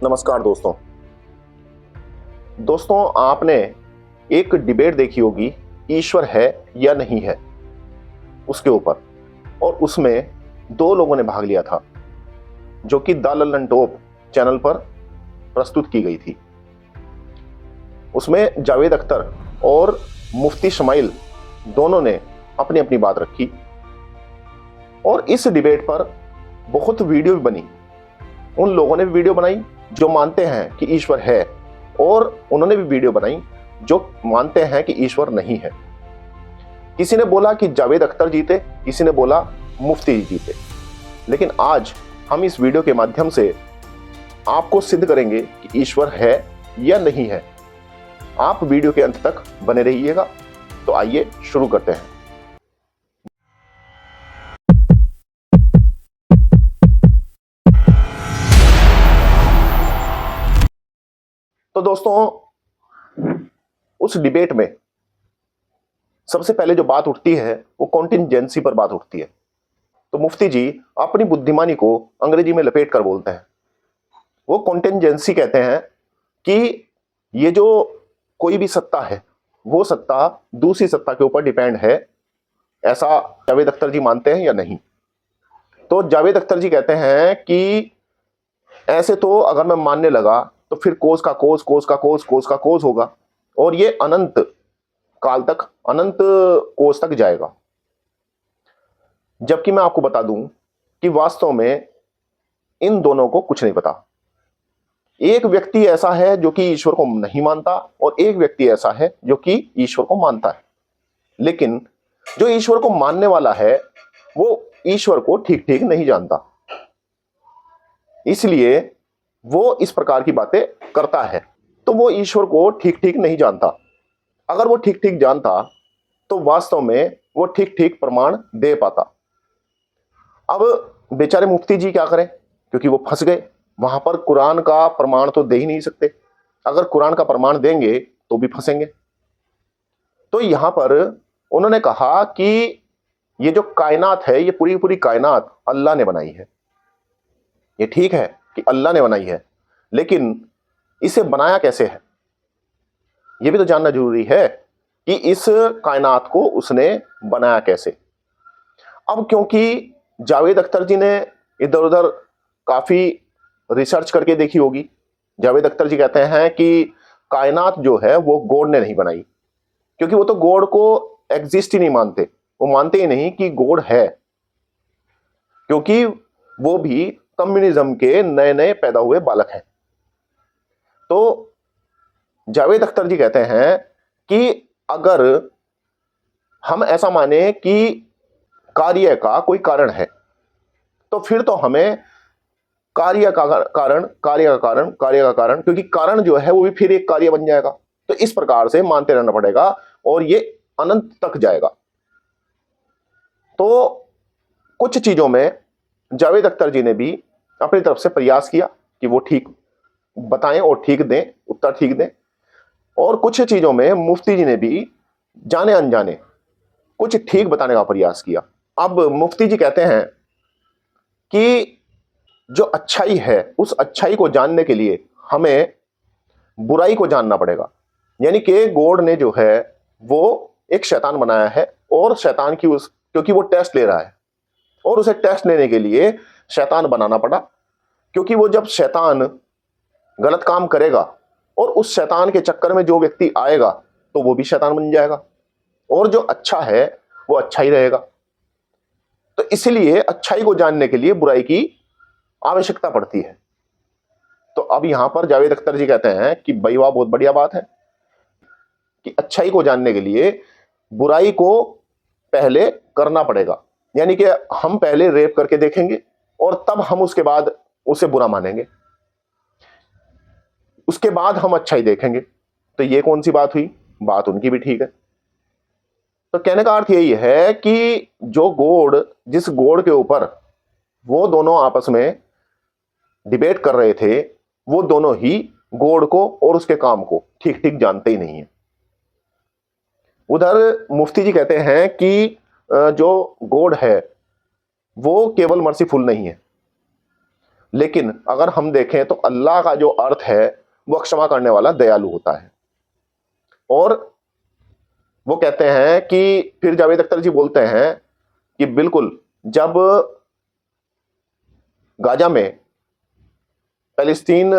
नमस्कार दोस्तों। आपने एक डिबेट देखी होगी, ईश्वर है या नहीं है, उसके ऊपर। और उसमें दो लोगों ने भाग लिया था, जो कि द लल्लन टॉप चैनल पर प्रस्तुत की गई थी। उसमें जावेद अख्तर और मुफ्ती शमाइल दोनों ने अपनी अपनी बात रखी और इस डिबेट पर बहुत वीडियो भी बनी। उन लोगों ने भी वीडियो बनाई जो मानते हैं कि ईश्वर है, और उन्होंने भी वीडियो बनाई जो मानते हैं कि ईश्वर नहीं है। किसी ने बोला कि जावेद अख्तर जीते, किसी ने बोला मुफ्ती जी जीते। लेकिन आज हम इस वीडियो के माध्यम से आपको सिद्ध करेंगे कि ईश्वर है या नहीं है। आप वीडियो के अंत तक बने रहिएगा। तो आइए शुरू करते हैं। तो दोस्तों, उस डिबेट में सबसे पहले जो बात उठती है वो कॉन्टिंजेंसी पर बात उठती है। तो मुफ्ती जी अपनी बुद्धिमानी को अंग्रेजी में लपेट कर बोलते हैं। वो कॉन्टिंजेंसी कहते हैं कि ये जो कोई भी सत्ता है, वो सत्ता दूसरी सत्ता के ऊपर डिपेंड है। ऐसा जावेद अख्तर जी मानते हैं या नहीं? तो जावेद अख्तर जी कहते हैं कि ऐसे तो अगर मैं मानने लगा तो फिर कोस का कोस, कोस का कोस, कोस का कोस होगा, और ये अनंत काल तक, अनंत कोस तक जाएगा। जबकि मैं आपको बता दूं कि वास्तव में इन दोनों को कुछ नहीं पता। एक व्यक्ति ऐसा है जो कि ईश्वर को नहीं मानता, और एक व्यक्ति ऐसा है जो कि ईश्वर को मानता है। लेकिन जो ईश्वर को मानने वाला है वो ईश्वर को ठीक ठीक नहीं जानता, इसलिए वो इस प्रकार की बातें करता है। तो वो ईश्वर को ठीक ठीक नहीं जानता। अगर वो ठीक ठीक जानता तो वास्तव में वो ठीक ठीक प्रमाण दे पाता। अब बेचारे मुफ्ती जी क्या करें, क्योंकि वो फंस गए। वहां पर कुरान का प्रमाण तो दे ही नहीं सकते। अगर कुरान का प्रमाण देंगे तो भी फंसेंगे। तो यहां पर उन्होंने कहा कि ये जो कायनात है, ये पूरी पूरी कायनात अल्लाह ने बनाई है। ये ठीक है कि अल्लाह ने बनाई है, लेकिन इसे बनाया कैसे है, ये भी तो जानना जरूरी है कि इस कायनात को उसने बनाया कैसे। अब क्योंकि जावेद अख्तर जी ने इधर उधर काफी रिसर्च करके देखी होगी, जावेद अख्तर जी कहते हैं कि कायनात जो है वो गॉड ने नहीं बनाई, क्योंकि वो तो गॉड को एग्जिस्ट ही नहीं मानते। वो मानते ही नहीं कि गॉड है, क्योंकि वो भी कम्युनिज्म के नए नए पैदा हुए बालक हैं। तो जावेद अख्तर जी कहते हैं कि अगर हम ऐसा माने कि कार्य का कोई कारण है, तो फिर तो हमें कार्य का कारण, कार्य का कारण, कार्य का कारण, क्योंकि कारण जो है वो भी फिर एक कार्य बन जाएगा। तो इस प्रकार से मानते रहना पड़ेगा और ये अनंत तक जाएगा। तो कुछ चीजों में जावेद अख्तर जी ने भी अपनी तरफ से प्रयास किया कि वो ठीक बताएं और ठीक दें, उत्तर ठीक दें। और कुछ चीजों में मुफ्ती जी ने भी जाने अनजाने कुछ ठीक बताने का प्रयास किया। अब मुफ्ती जी कहते हैं कि जो अच्छाई है, उस अच्छाई को जानने के लिए हमें बुराई को जानना पड़ेगा। यानी कि गॉड ने जो है वो एक शैतान बनाया है, और शैतान की क्योंकि वो टेस्ट ले रहा है, और उसे टेस्ट लेने के लिए शैतान बनाना पड़ा। क्योंकि वो जब शैतान गलत काम करेगा और उस शैतान के चक्कर में जो व्यक्ति आएगा तो वो भी शैतान बन जाएगा, और जो अच्छा है वो अच्छा ही रहेगा। तो इसलिए अच्छाई को जानने के लिए बुराई की आवश्यकता पड़ती है। तो अब यहां पर जावेद अख्तर जी कहते हैं कि भाई वाह, बहुत बढ़िया बात है कि अच्छाई को जानने के लिए बुराई को पहले करना पड़ेगा। यानी कि हम पहले रेप करके देखेंगे और तब हम उसके बाद उसे बुरा मानेंगे, उसके बाद हम अच्छाई देखेंगे। तो ये कौन सी बात हुई? बात उनकी भी ठीक है। तो कहने का अर्थ यही है कि जो गॉड, जिस गॉड के ऊपर वो दोनों आपस में डिबेट कर रहे थे, वो दोनों ही गॉड को और उसके काम को ठीक ठीक जानते ही नहीं है। उधर मुफ्ती जी कहते हैं कि जो गॉड है वो केवल मर्सीफुल नहीं है, लेकिन अगर हम देखें तो अल्लाह का जो अर्थ है वो क्षमा करने वाला, दयालु होता है। और वो कहते हैं कि फिर जावेद अख्तर जी बोलते हैं कि बिल्कुल जब गाजा में पैलेस्टीन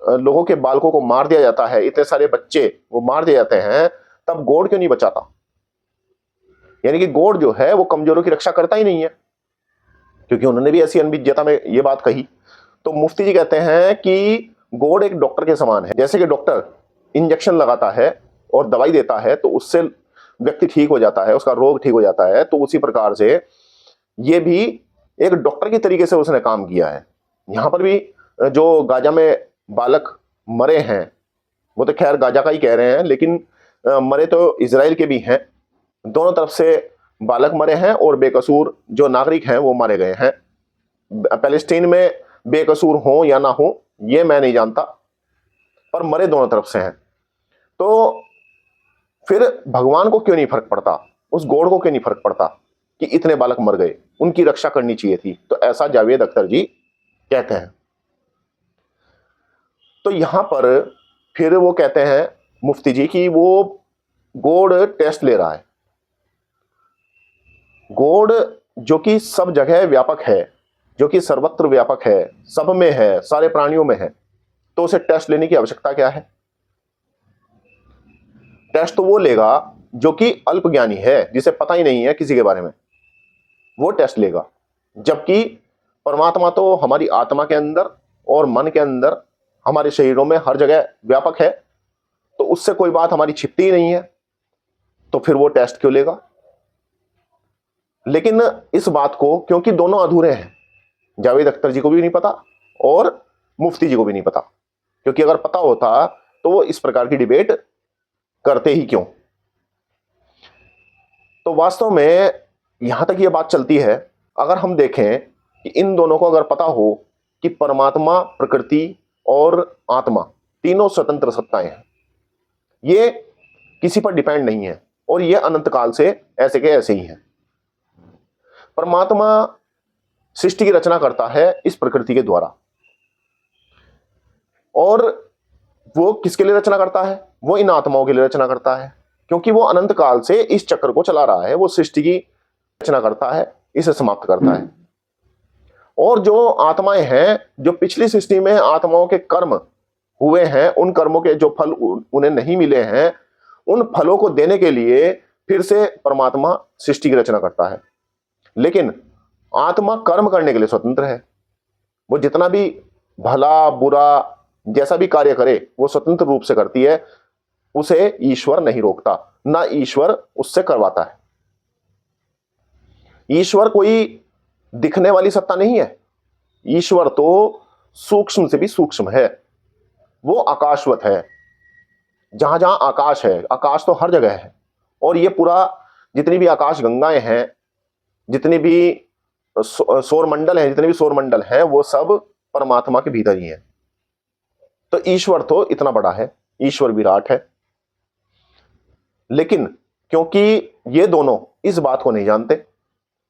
लोगों के बालकों को मार दिया जाता है, इतने सारे बच्चे वो मार दिए जाते हैं, तब गॉड क्यों नहीं बचाता? यानी कि गॉड जो है वो कमजोरों की रक्षा करता ही नहीं है, क्योंकि उन्होंने भी ऐसी अनभिज्ञता में ये बात कही। तो मुफ्ती जी कहते हैं कि गॉड एक डॉक्टर के समान है। जैसे कि डॉक्टर इंजेक्शन लगाता है और दवाई देता है तो उससे व्यक्ति ठीक हो जाता है, उसका रोग ठीक हो जाता है, तो उसी प्रकार से ये भी एक डॉक्टर के तरीके से उसने काम किया है। यहां पर भी जो गाजा में बालक मरे हैं, वो तो खैर गाजा का ही कह रहे हैं, लेकिन मरे तो इजराइल के भी हैं। दोनों तरफ से बालक मरे हैं और बेकसूर जो नागरिक हैं वो मारे गए हैं। पैलेस्टीन में बेकसूर हो या ना हो ये मैं नहीं जानता, पर मरे दोनों तरफ से हैं। तो फिर भगवान को क्यों नहीं फर्क पड़ता, उस गॉड को क्यों नहीं फर्क पड़ता कि इतने बालक मर गए, उनकी रक्षा करनी चाहिए थी? तो ऐसा जावेद अख्तर जी कहते हैं। तो यहां पर फिर वो कहते हैं मुफ्ती जी कि वो गॉड टेस्ट ले रहा है। गॉड जो कि सब जगह व्यापक है, जो कि सर्वत्र व्यापक है, सब में है, सारे प्राणियों में है, तो उसे टेस्ट लेने की आवश्यकता क्या है? टेस्ट तो वो लेगा जो कि अल्प ज्ञानी है, जिसे पता ही नहीं है किसी के बारे में, वो टेस्ट लेगा। जबकि परमात्मा तो हमारी आत्मा के अंदर और मन के अंदर, हमारे शरीरों में हर जगह व्यापक है, तो उससे कोई बात हमारी छिपती ही नहीं है, तो फिर वो टेस्ट क्यों लेगा? लेकिन इस बात को, क्योंकि दोनों अधूरे हैं, जावेद अख्तर जी को भी नहीं पता और मुफ्ती जी को भी नहीं पता, क्योंकि अगर पता होता तो वो इस प्रकार की डिबेट करते ही क्यों? तो वास्तव में यहां तक ये बात चलती है, अगर हम देखें कि इन दोनों को अगर पता हो कि परमात्मा, प्रकृति और आत्मा तीनों स्वतंत्र सत्ताएं हैं, ये किसी पर डिपेंड नहीं है और ये अनंत काल से ऐसे के ऐसे ही हैं। परमात्मा सृष्टि की रचना करता है इस प्रकृति के द्वारा, और वो किसके लिए रचना करता है? वो इन आत्माओं के लिए रचना करता है, क्योंकि वो अनंत काल से इस चक्र को चला रहा है। वो सृष्टि की रचना करता है, इसे समाप्त करता है। और जो आत्माएं हैं, जो पिछली सृष्टि में आत्माओं के कर्म हुए हैं, उन कर्मों के जो फल उन्हें नहीं मिले हैं, उन फलों को देने के लिए फिर से परमात्मा सृष्टि की रचना करता है। लेकिन आत्मा कर्म करने के लिए स्वतंत्र है। वो जितना भी भला बुरा जैसा भी कार्य करे वो स्वतंत्र रूप से करती है, उसे ईश्वर नहीं रोकता, ना ईश्वर उससे करवाता है। ईश्वर कोई दिखने वाली सत्ता नहीं है, ईश्वर तो सूक्ष्म से भी सूक्ष्म है। वो आकाशवत है, जहां जहां आकाश है, आकाश तो हर जगह है। और ये पूरा जितनी भी आकाश गंगाएं हैं, जितनी भी सौर मंडल हैं, जितने भी सौर मंडल हैं, वो सब परमात्मा के भीतर ही हैं। तो ईश्वर तो इतना बड़ा है, ईश्वर विराट है। लेकिन क्योंकि ये दोनों इस बात को नहीं जानते,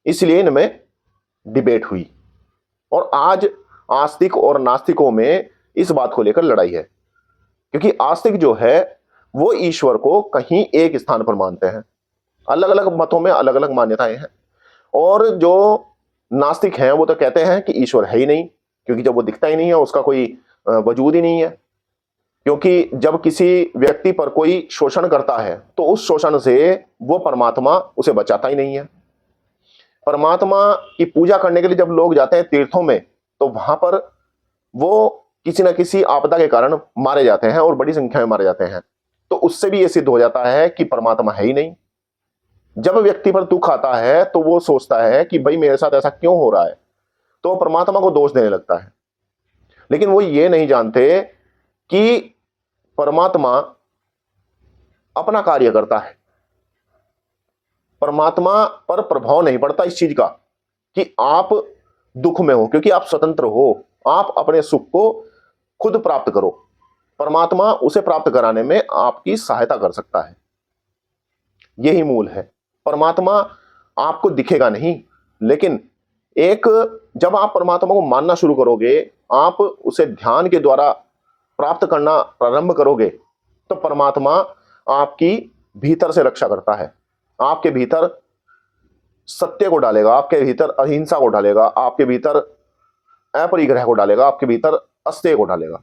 इसलिए इनमें डिबेट हुई। और आज आस्तिक और नास्तिकों में इस बात को लेकर लड़ाई है, क्योंकि आस्तिक जो है वो ईश्वर को कहीं एक स्थान पर मानते हैं। अलग अलग मतों में अलग अलग मान्यताएं हैं। और जो नास्तिक हैं वो तो कहते हैं कि ईश्वर है ही नहीं, क्योंकि जब वो दिखता ही नहीं है, उसका कोई वजूद ही नहीं है। क्योंकि जब किसी व्यक्ति पर कोई शोषण करता है तो उस शोषण से वो परमात्मा उसे बचाता ही नहीं है। परमात्मा की पूजा करने के लिए जब लोग जाते हैं तीर्थों में, तो वहां पर वो किसी न किसी आपदा के कारण मारे जाते हैं और बड़ी संख्या में मारे जाते हैं। तो उससे भी ये सिद्ध हो जाता है कि परमात्मा है ही नहीं। जब व्यक्ति पर दुख आता है तो वो सोचता है कि भाई मेरे साथ ऐसा क्यों हो रहा है, तो वो परमात्मा को दोष देने लगता है। लेकिन वो ये नहीं जानते कि परमात्मा अपना कार्य करता है। परमात्मा पर प्रभाव नहीं पड़ता इस चीज का कि आप दुख में हो, क्योंकि आप स्वतंत्र हो, आप अपने सुख को खुद प्राप्त करो। परमात्मा उसे प्राप्त कराने में आपकी सहायता कर सकता है। यही मूल है। परमात्मा आपको दिखेगा नहीं, लेकिन एक जब आप परमात्मा को मानना शुरू करोगे, आप उसे ध्यान के द्वारा प्राप्त करना प्रारंभ करोगे तो परमात्मा आपकी भीतर से रक्षा करता है। आपके भीतर सत्य को डालेगा, आपके भीतर अहिंसा को डालेगा, आपके भीतर अपरिग्रह को डालेगा, आपके भीतर अस्तेय को डालेगा।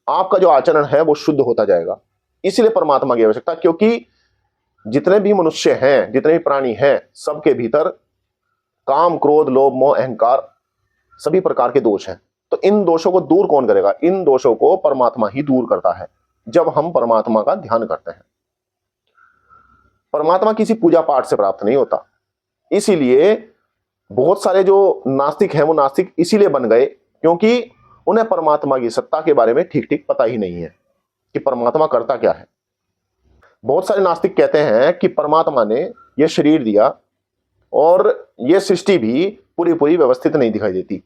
आपका जो आचरण है वो शुद्ध होता जाएगा। इसलिए परमात्मा की आवश्यकता, क्योंकि जितने भी मनुष्य हैं, जितने भी प्राणी हैं, सबके भीतर काम, क्रोध, लोभ, मोह, अहंकार सभी प्रकार के दोष हैं। तो इन दोषों को दूर कौन करेगा? इन दोषों को परमात्मा ही दूर करता है जब हम परमात्मा का ध्यान करते हैं। परमात्मा किसी पूजा पाठ से प्राप्त नहीं होता। इसीलिए बहुत सारे जो नास्तिक हैं वो नास्तिक इसीलिए बन गए क्योंकि उन्हें परमात्मा की सत्ता के बारे में ठीक ठीक पता ही नहीं है कि परमात्मा करता क्या है। बहुत सारे नास्तिक कहते हैं कि परमात्मा ने यह शरीर दिया और यह सृष्टि भी पूरी पूरी व्यवस्थित नहीं दिखाई देती,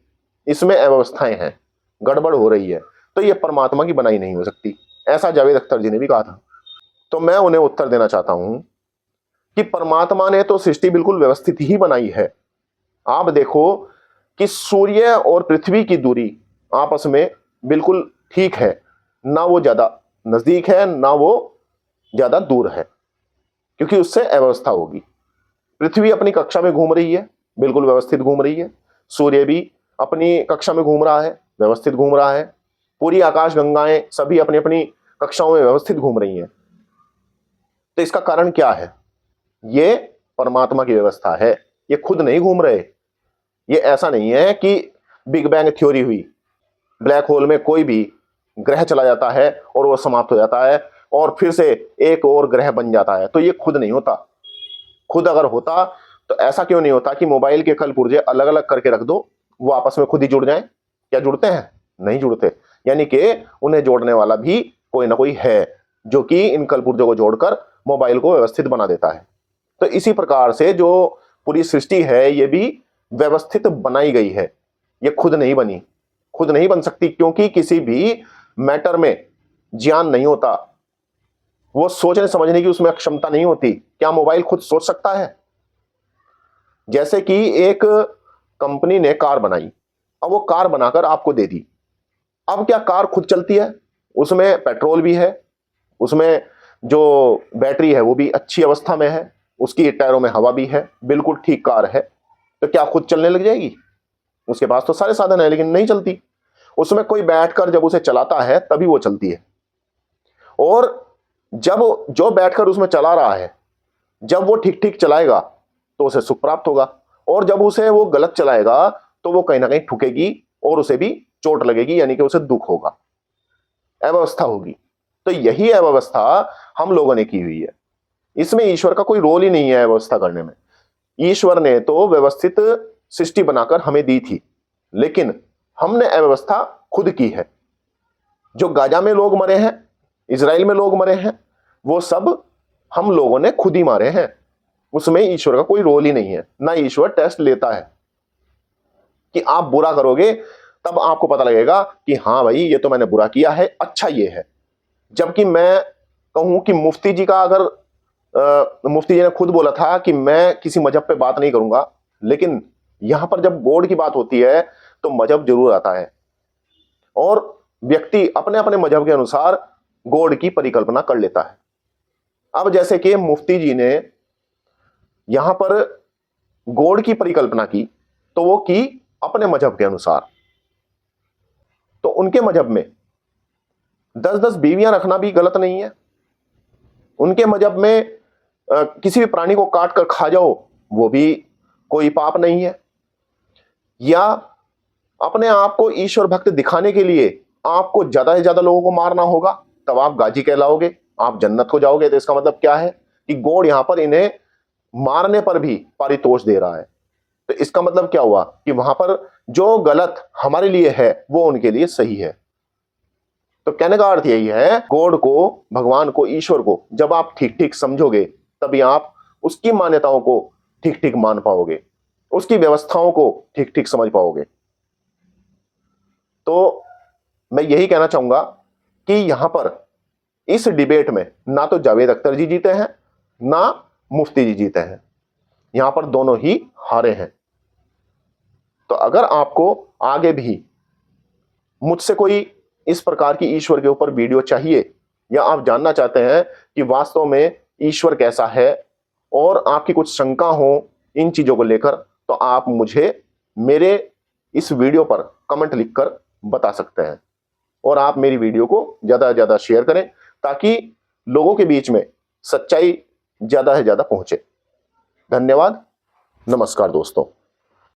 इसमें अव्यवस्थाएं हैं, गड़बड़ हो रही है, तो यह परमात्मा की बनाई नहीं हो सकती। ऐसा जावेद अख्तर जी ने भी कहा था। तो मैं उन्हें उत्तर देना चाहता हूं कि परमात्मा ने तो सृष्टि बिल्कुल व्यवस्थित ही बनाई है। आप देखो कि सूर्य और पृथ्वी की दूरी आपस में बिल्कुल ठीक है, ना वो ज्यादा नजदीक है ना वो ज्यादा दूर है, क्योंकि उससे अव्यवस्था होगी। पृथ्वी अपनी कक्षा में घूम रही है, बिल्कुल व्यवस्थित घूम रही है। सूर्य भी अपनी कक्षा में घूम रहा है, व्यवस्थित घूम रहा है। पूरी आकाश गंगाएं सभी अपनी अपनी कक्षाओं में व्यवस्थित घूम रही हैं। तो इसका कारण क्या है? ये परमात्मा की व्यवस्था है। ये खुद नहीं घूम रहे। ये ऐसा नहीं है कि बिग बैंग थ्योरी हुई, ब्लैक होल में कोई भी ग्रह चला जाता है और वो समाप्त हो जाता है और फिर से एक और ग्रह बन जाता है। तो ये खुद नहीं होता। खुद अगर होता तो ऐसा क्यों नहीं होता कि मोबाइल के कल पुर्जे अलग अलग करके रख दो, वो आपस में खुद ही जुड़ जाएं? क्या जुड़ते हैं? नहीं जुड़ते। यानी कि उन्हें जोड़ने वाला भी कोई ना कोई है जो कि इन कल पुर्जों को जोड़कर मोबाइल को व्यवस्थित बना देता है। तो इसी प्रकार से जो पूरी सृष्टि है ये भी व्यवस्थित बनाई गई है, ये खुद नहीं बनी, खुद नहीं बन सकती, क्योंकि किसी भी मैटर में ज्ञान नहीं होता, वो सोचने समझने की उसमें क्षमता नहीं होती। क्या मोबाइल खुद सोच सकता है? जैसे कि एक कंपनी ने कार बनाई, अब वो कार बनाकर आपको दे दी। अब क्या कार खुद चलती है? उसमें पेट्रोल भी है, उसमें जो बैटरी है वो भी अच्छी अवस्था में है, उसकी टायरों में हवा भी है, बिल्कुल ठीक कार है। तो क्या खुद चलने लग जाएगी? उसके पास तो सारे साधन है लेकिन नहीं चलती। उसमें कोई बैठकर जब उसे चलाता है तभी वो चलती है। और जब जो बैठकर उसमें चला रहा है, जब वो ठीक ठीक चलाएगा तो उसे सुख प्राप्त होगा, और जब उसे वो गलत चलाएगा तो वो कहीं ना कहीं ठुकेगी और उसे भी चोट लगेगी, यानी कि उसे दुख होगा, अव्यवस्था होगी। तो यही अव्यवस्था हम लोगों ने की हुई है। इसमें ईश्वर का कोई रोल ही नहीं है व्यवस्था करने में। ईश्वर ने तो व्यवस्थित सृष्टि बनाकर हमें दी थी, लेकिन हमने अव्यवस्था खुद की है। जो गाजा में लोग मरे हैं, इजराइल में लोग मरे हैं, वो सब हम लोगों ने खुद ही मारे हैं। उसमें ईश्वर का कोई रोल ही नहीं है। ना ईश्वर टेस्ट लेता है कि आप बुरा करोगे तब आपको पता लगेगा कि हाँ भाई ये तो मैंने बुरा किया है, अच्छा ये है। जबकि मैं कहूं कि मुफ्ती जी का अगर मुफ्ती जी ने खुद बोला था कि मैं किसी मजहब पे बात नहीं करूंगा, लेकिन यहां पर जब गॉड की बात होती है तो मजहब जरूर आता है और व्यक्ति अपने अपने मजहब के अनुसार गॉड की परिकल्पना कर लेता है। अब जैसे कि मुफ्ती जी ने यहां पर गॉड की परिकल्पना की तो वो की अपने मजहब के अनुसार। तो उनके मजहब में 10-10 बीवियां रखना भी गलत नहीं है। उनके मजहब में किसी भी प्राणी को काट कर खा जाओ वो भी कोई पाप नहीं है। या अपने आप को ईश्वर भक्त दिखाने के लिए आपको ज्यादा से ज्यादा लोगों को मारना होगा तब आप गाजी कहलाओगे, आप जन्नत को जाओगे। तो इसका मतलब क्या है कि गॉड यहां पर इन्हें मारने पर भी पारितोष दे रहा है। तो इसका मतलब क्या हुआ कि वहां पर जो गलत हमारे लिए है वो उनके लिए सही है। तो कहने का अर्थ यही है, गॉड को, भगवान को, ईश्वर को जब आप ठीक ठीक समझोगे तभी आप उसकी मान्यताओं को ठीक ठीक मान पाओगे, उसकी व्यवस्थाओं को ठीक ठीक समझ पाओगे। तो मैं यही कहना चाहूंगा कि यहां पर इस डिबेट में ना तो जावेद अख्तर जी जीते हैं ना मुफ्ती जी जीते हैं, यहां पर दोनों ही हारे हैं। तो अगर आपको आगे भी मुझसे कोई इस प्रकार की ईश्वर के ऊपर वीडियो चाहिए, या आप जानना चाहते हैं कि वास्तव में ईश्वर कैसा है, और आपकी कुछ शंका हो इन चीजों को लेकर, तो आप मुझे मेरे इस वीडियो पर कमेंट लिखकर बता सकते हैं। और आप मेरी वीडियो को ज्यादा से ज्यादा शेयर करें, ताकि लोगों के बीच में सच्चाई ज्यादा से ज्यादा पहुंचे। धन्यवाद। नमस्कार दोस्तों।